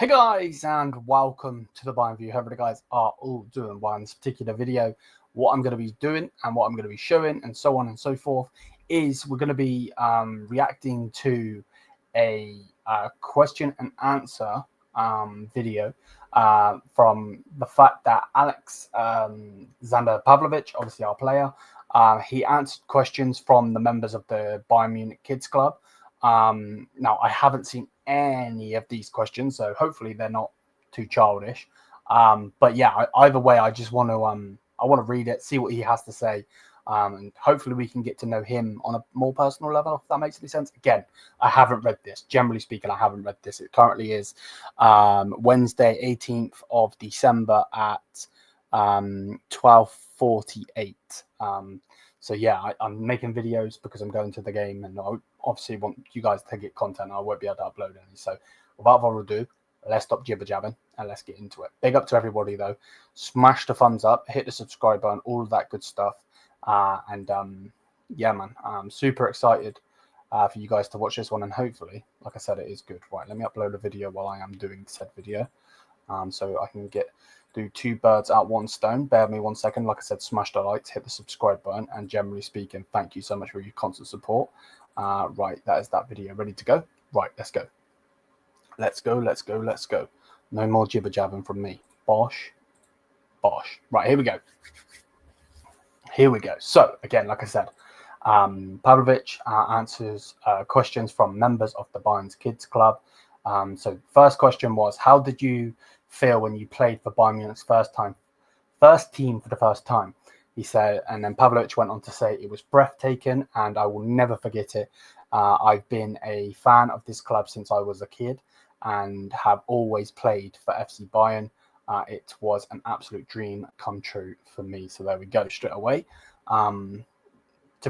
Hey guys, and welcome to the Bayern View. Hope you guys are all doing well. In this particular video, what I'm going to be doing and what I'm going to be showing and so on and so forth is we're going to be reacting to a question and answer video from the fact that Aleksandar Pavlović, obviously our player, he answered questions from the members of the Bayern Munich Kids Club. Now, I haven't seen any of these questions, so hopefully they're not too childish. But yeah, either way, I just want to read it, see what he has to say, and hopefully we can get to know him on a more personal level, if that makes any sense. Again, I haven't read this. Generally speaking, I haven't read this. It currently is Wednesday, 18th of December at 12:48. So yeah, I'm making videos because I'm going to the game, and I obviously want you guys to get content. I won't be able to upload any. So without further ado, let's stop jibber jabbing and let's get into it. Big up to everybody though. Smash the thumbs up, hit the subscribe button, all of that good stuff. Yeah, man, I'm super excited for you guys to watch this one, and hopefully, like I said, it is good. Right, let me upload a video while I am doing said video, so I can do two birds at one stone. Bear with me 1 second. Like I said, smash the likes, hit the subscribe button, and generally speaking, thank you so much for your constant support. Right, that is that video ready to go. Right, let's go. Let's go. No more jibber jabbing from me. Bosh. Right, here we go. So again, like I said, Pavlović answers questions from members of the Bayern's Kids Club. So first question was, how did you feel when you played for Bayern Munich's first team for the first time? He said, and then Pavlović went on to say, it was breathtaking and I will never forget it. I've been a fan of this club since I was a kid and have always played for FC Bayern. It was an absolute dream come true for me. So there we go, straight away. To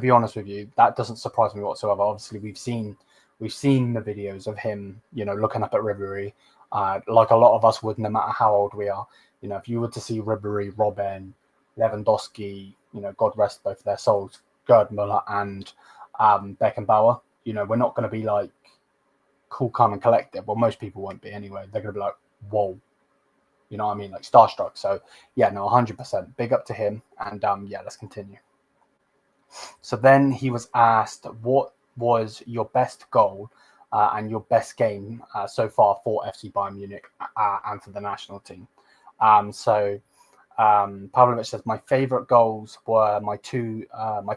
be honest with you, that doesn't surprise me whatsoever. Obviously, we've seen the videos of him, looking up at Ribéry, like a lot of us would, no matter how old we are. If you were to see Ribéry, Robben, Lewandowski, God rest both their souls, Gerd Müller and Beckenbauer, we're not going to be like cool, calm and collected. Well, most people won't be anyway. They're going to be like, whoa, you know what I mean? Like starstruck. So yeah, no, 100%. Big up to him. And yeah, let's continue. So then he was asked, what was your best goal and your best game so far for FC Bayern Munich and for the national team? So Pavlović says, my favorite goals were my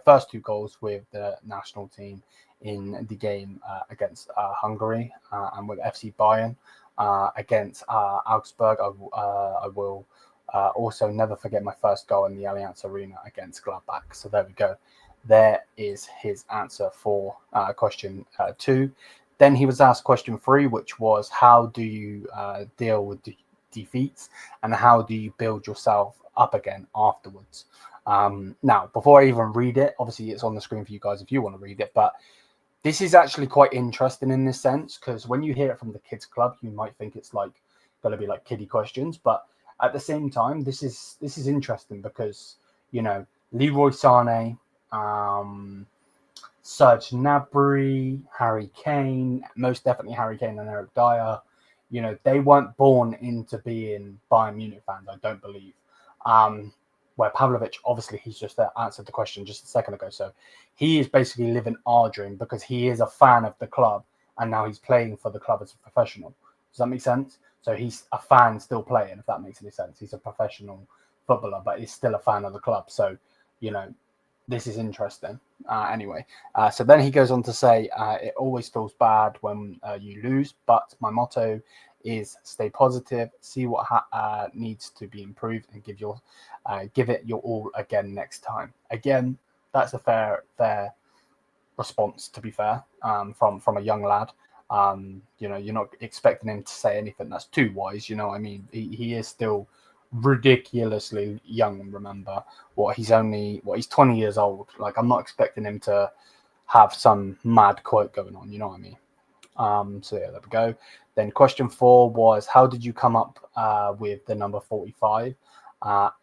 first two goals with the national team in the game against Hungary and with FC Bayern against Augsburg. I will also never forget my first goal in the Allianz Arena against Gladbach. So there we go. There is his answer for question 2. Then he was asked question 3, which was, how do you deal with defeats and how do you build yourself up again afterwards? Now, before I even read it, obviously it's on the screen for you guys if you want to read it, but this is actually quite interesting in this sense, because when you hear it from the kids club, you might think it's like going to be like kiddie questions, but at the same time, this is interesting because, Leroy Sané, Serge Gnabry, Harry Kane, most definitely Harry Kane and Eric Dyer, they weren't born into being Bayern Munich fans, I don't believe. Where Pavlović, obviously, he's just answered the question just a second ago. So he is basically living our dream because he is a fan of the club and now he's playing for the club as a professional. Does that make sense? So he's a fan still playing, if that makes any sense. He's a professional footballer, but he's still a fan of the club. So, this is interesting. Anyway, so then he goes on to say, it always feels bad when you lose, but my motto is stay positive, see what needs to be improved, and give it your all again next time. Again, that's a fair response, to be fair, from a young lad. You're not expecting him to say anything that's too wise. He is still ridiculously young. Remember, he's 20 years old. Like, I'm not expecting him to have some mad quote going on. You know what I mean? So yeah, there we go. Then question 4 was, how did you come up with the number 45?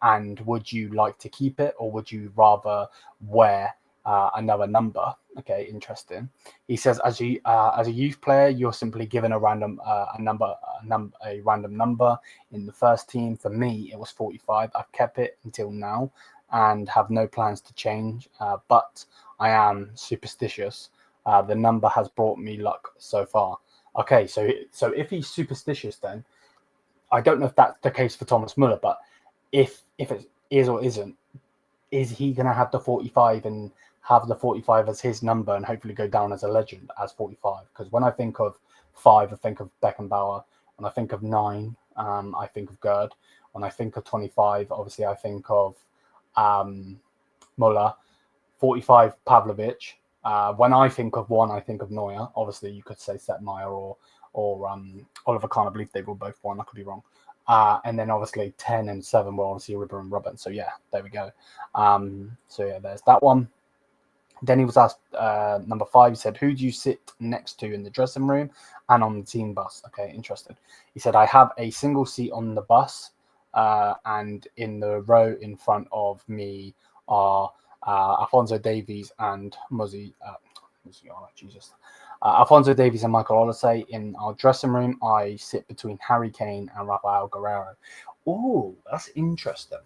And would you like to keep it, or would you rather wear another number. Okay, interesting. He says, as a youth player, you're simply given a random a random number in the first team. For me, it was 45. I've kept it until now and have no plans to change. But I am superstitious. The number has brought me luck so far. Okay, so if he's superstitious, then I don't know if that's the case for Thomas Muller, but if it is or isn't, is he going to have the 45 and have the 45 as his number and hopefully go down as a legend as 45? Because when I think of 5, I think of Beckenbauer. When I think of 9, I think of Gerd. When I think of 25, obviously I think of Muller. 45, Pavlović. When I think of 1, I think of Neuer. Obviously, you could say Sepp Maier or Oliver Kahn. I believe they were both 1. I could be wrong. And then obviously 10 and 7 were obviously Ribber and Robin. So yeah, there we go. So yeah, there's that one. Then he was asked number 5. He said, "Who do you sit next to in the dressing room and on the team bus?" Okay, interesting. He said, "I have a single seat on the bus, and in the row in front of me are Alphonso Davies and Alphonso Davies and Michael Olise. In our dressing room, I sit between Harry Kane and Rafael Guerreiro." Oh, that's interesting.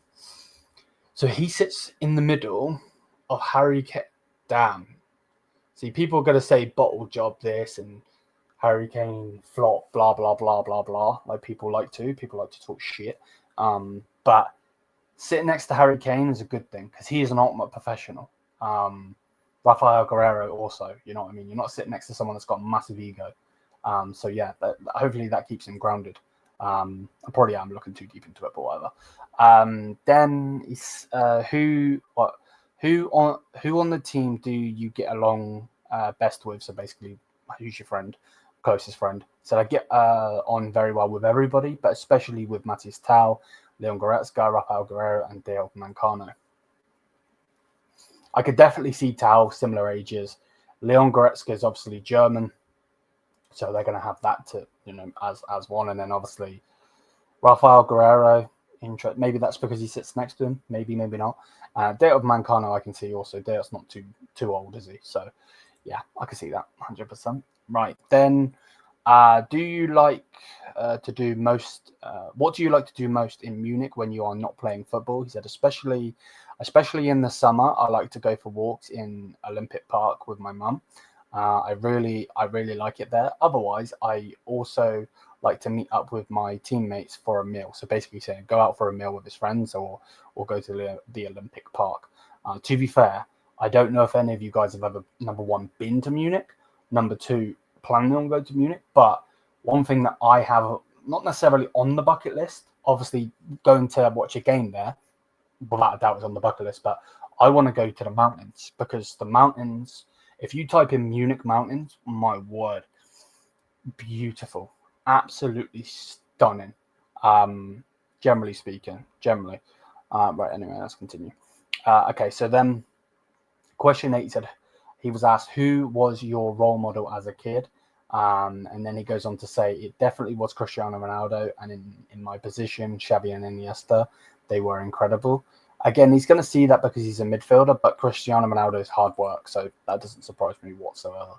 So he sits in the middle of Harry Kane. Damn. See, people are going to say bottle job this and Harry Kane flop, blah, blah, blah, blah, blah. Like people like to talk shit. But sitting next to Harry Kane is a good thing because he is an ultimate professional. Rafael Guerreiro also, you know what I mean? You're not sitting next to someone that's got a massive ego. So yeah, hopefully that keeps him grounded. I probably am looking too deep into it, but whatever. Then it's who on the team do you get along best with? So basically, who's your friend, closest friend? So I get on very well with everybody, but especially with Matthias Tau, Leon Goretzka, Rafael Guerreiro, and Dale Mancano. I could definitely see Tau, similar ages. Leon Goretzka is obviously German, so they're going to have that to as one, and then obviously Rafael Guerreiro. Maybe that's because he sits next to him. Maybe not. Dale Mancano, I can see also. Dale's not too old, is he? So yeah, I can see that 100%. Right then. Do you like to do most? What do you like to do most in Munich when you are not playing football? He said, especially in the summer, I like to go for walks in Olympic Park with my mum. I really like it there. Otherwise, I also like to meet up with my teammates for a meal. So basically, saying go out for a meal with his friends or go to the Olympic Park. To be fair, I don't know if any of you guys have ever, number 1, been to Munich. Number 2, planning on going to Munich, but one thing that I have not necessarily on the bucket list, obviously going to watch a game there, without a doubt is on the bucket list, but I want to go to the mountains because the mountains, if you type in Munich mountains, my word, beautiful, absolutely stunning. Generally speaking, right, anyway, let's continue. Okay, so then question 8 said, he was asked, who was your role model as a kid? And then he goes on to say, it definitely was Cristiano Ronaldo. And in my position, Xavi and Iniesta, they were incredible. Again, he's going to see that because he's a midfielder, but Cristiano Ronaldo is hard work. So that doesn't surprise me whatsoever.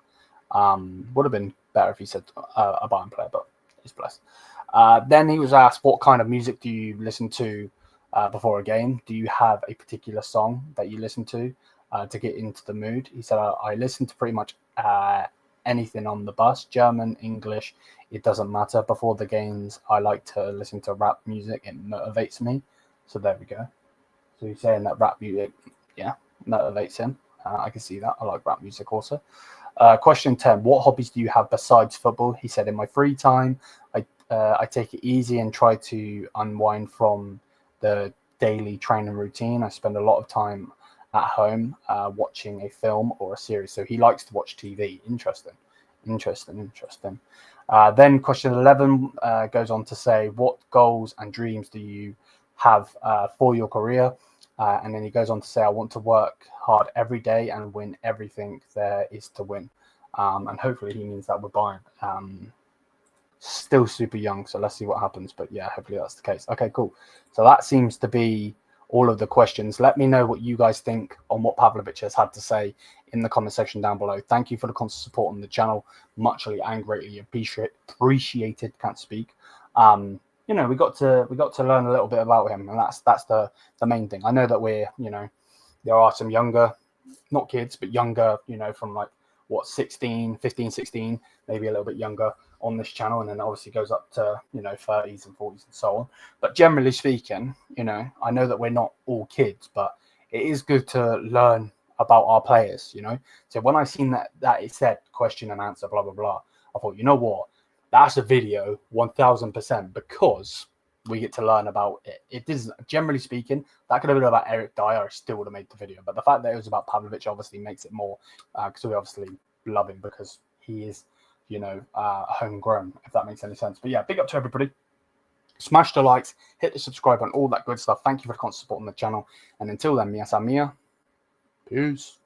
Would have been better if he said a Bayern player, but he's blessed. Then he was asked, what kind of music do you listen to before a game? Do you have a particular song that you listen to get into the mood? He said, I listen to pretty much anything on the bus, German, English, it doesn't matter. Before the games, I like to listen to rap music. It motivates me. So there we go. So he's saying that rap music, yeah, motivates him. I can see that. I like rap music also. Question 10, what hobbies do you have besides football? He said, in my free time, I take it easy and try to unwind from the daily training routine. I spend a lot of time at home watching a film or a series. So he likes to watch TV. Interesting. Then question 11 goes on to say, what goals and dreams do you have for your career? And then he goes on to say, I want to work hard every day and win everything there is to win. And hopefully he means that with Bayern. Still super young, so let's see what happens. But yeah, hopefully that's the case. Okay, cool. So that seems to be all of the questions. Let me know what you guys think on what Pavlović has had to say in the comment section down below. Thank you for the constant support on the channel. Muchly and greatly appreciated. Can't speak. You know, we got to learn a little bit about him, and that's the main thing. I know that we're, you know, there are some younger, not kids, but younger, you know, from like what 15, 16, maybe a little bit younger on this channel, and then obviously goes up to, you know, 30s and 40s and so on. But generally speaking, you know, I know that we're not all kids, but it is good to learn about our players, you know. So when I seen that it said question and answer, blah blah blah, I thought, you know what, that's a video 1000%, because we get to learn about it. It is, generally speaking, that could have been about Eric Dyer, I still would have made the video, but the fact that it was about Pavlović obviously makes it more, because we obviously love him because he is, you know, homegrown, if that makes any sense. But yeah, big up to everybody. Smash the likes, hit the subscribe, and all that good stuff. Thank you for the constant support on the channel. And until then, mia sa mia. Peace.